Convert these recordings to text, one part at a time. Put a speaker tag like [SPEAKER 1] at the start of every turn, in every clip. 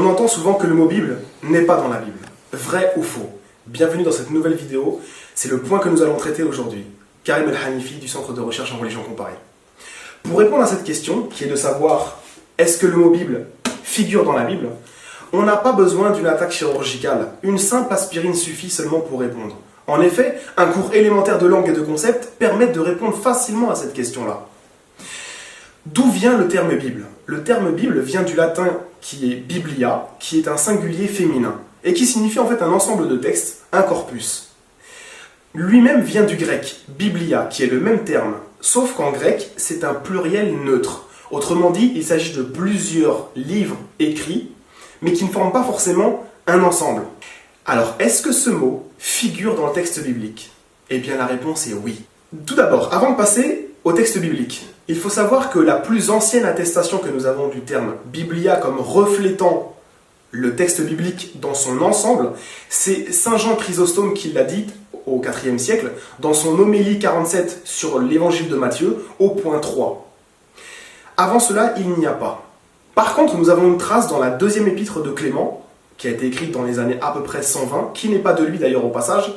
[SPEAKER 1] On entend souvent que le mot Bible n'est pas dans la Bible. Vrai ou faux? Bienvenue dans cette nouvelle vidéo. C'est le point que nous allons traiter aujourd'hui. Karim El-Hanifi du Centre de recherche en religion comparée. Pour répondre à cette question, qui est de savoir est-ce que le mot Bible figure dans la Bible, on n'a pas besoin d'une attaque chirurgicale. Une simple aspirine suffit seulement pour répondre. En effet, un cours élémentaire de langue et de concepts permet de répondre facilement à cette question-là. D'où vient le terme Bible? Le terme Bible vient du latin qui est Biblia, qui est un singulier féminin, et qui signifie en fait un ensemble de textes, un corpus. Lui-même vient du grec, Biblia, qui est le même terme, sauf qu'en grec, c'est un pluriel neutre. Autrement dit, il s'agit de plusieurs livres écrits, mais qui ne forment pas forcément un ensemble. Alors, est-ce que ce mot figure dans le texte biblique? Eh bien, la réponse est oui. Tout d'abord, avant de passer au texte biblique, il faut savoir que la plus ancienne attestation que nous avons du terme Biblia comme reflétant le texte biblique dans son ensemble, c'est Saint Jean Chrysostome qui l'a dit au IVe siècle dans son homélie 47 sur l'évangile de Matthieu au point 3. Avant cela, il n'y a pas. Par contre, nous avons une trace dans la deuxième épître de Clément, qui a été écrite dans les années à peu près 120, qui n'est pas de lui d'ailleurs au passage,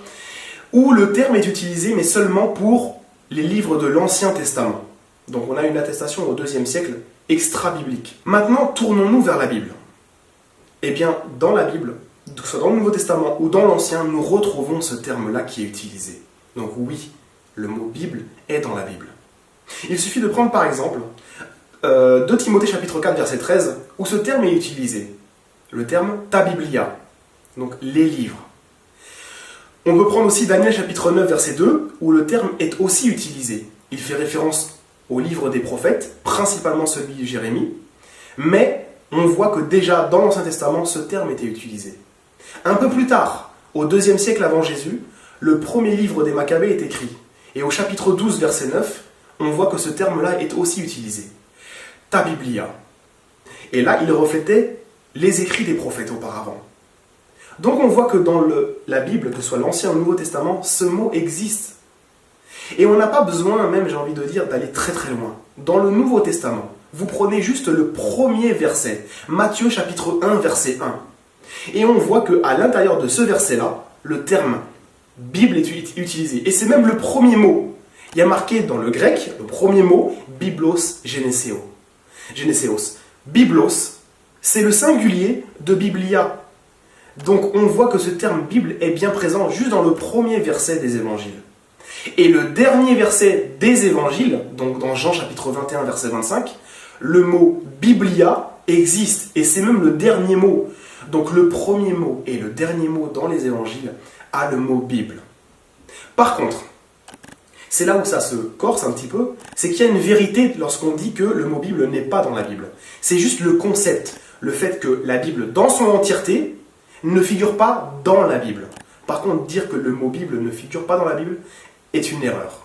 [SPEAKER 1] où le terme est utilisé mais seulement pour les livres de l'Ancien Testament. Donc on a une attestation au IIe siècle extra-biblique. Maintenant, tournons-nous vers la Bible. Eh bien, dans la Bible, que ce soit dans le Nouveau Testament ou dans l'Ancien, nous retrouvons ce terme-là qui est utilisé. Donc oui, le mot Bible est dans la Bible. Il suffit de prendre par exemple 2 Timothée chapitre 4 verset 13, où ce terme est utilisé. Le terme ta Biblia, donc les livres. On peut prendre aussi Daniel chapitre 9 verset 2, où le terme est aussi utilisé. Il fait référence au livre des prophètes, principalement celui de Jérémie, mais on voit que déjà dans l'Ancien Testament, ce terme était utilisé. Un peu plus tard, au IIe siècle avant Jésus, le premier livre des Maccabées est écrit, et au chapitre 12 verset 9, on voit que ce terme-là est aussi utilisé. Ta Biblia. Et là, il reflétait les écrits des prophètes auparavant. Donc on voit que dans la Bible, que ce soit l'Ancien ou le Nouveau Testament, ce mot existe. Et on n'a pas besoin, même j'ai envie de dire, d'aller très très loin. Dans le Nouveau Testament, vous prenez juste le premier verset, Matthieu chapitre 1 verset 1. Et on voit qu'à l'intérieur de ce verset-là, le terme Bible est utilisé. Et c'est même le premier mot. Il y a marqué dans le grec, le premier mot, Biblos Geneseos. Biblos, c'est le singulier de Biblia. Donc on voit que ce terme Bible est bien présent juste dans le premier verset des évangiles. Et le dernier verset des évangiles, donc dans Jean chapitre 21 verset 25, le mot Biblia existe et c'est même le dernier mot. Donc le premier mot et le dernier mot dans les évangiles a le mot Bible. Par contre, c'est là où ça se corse un petit peu, c'est qu'il y a une vérité lorsqu'on dit que le mot Bible n'est pas dans la Bible. C'est juste le concept, le fait que la Bible dans son entièreté ne figure pas dans la Bible. Par contre, dire que le mot Bible ne figure pas dans la Bible est une erreur.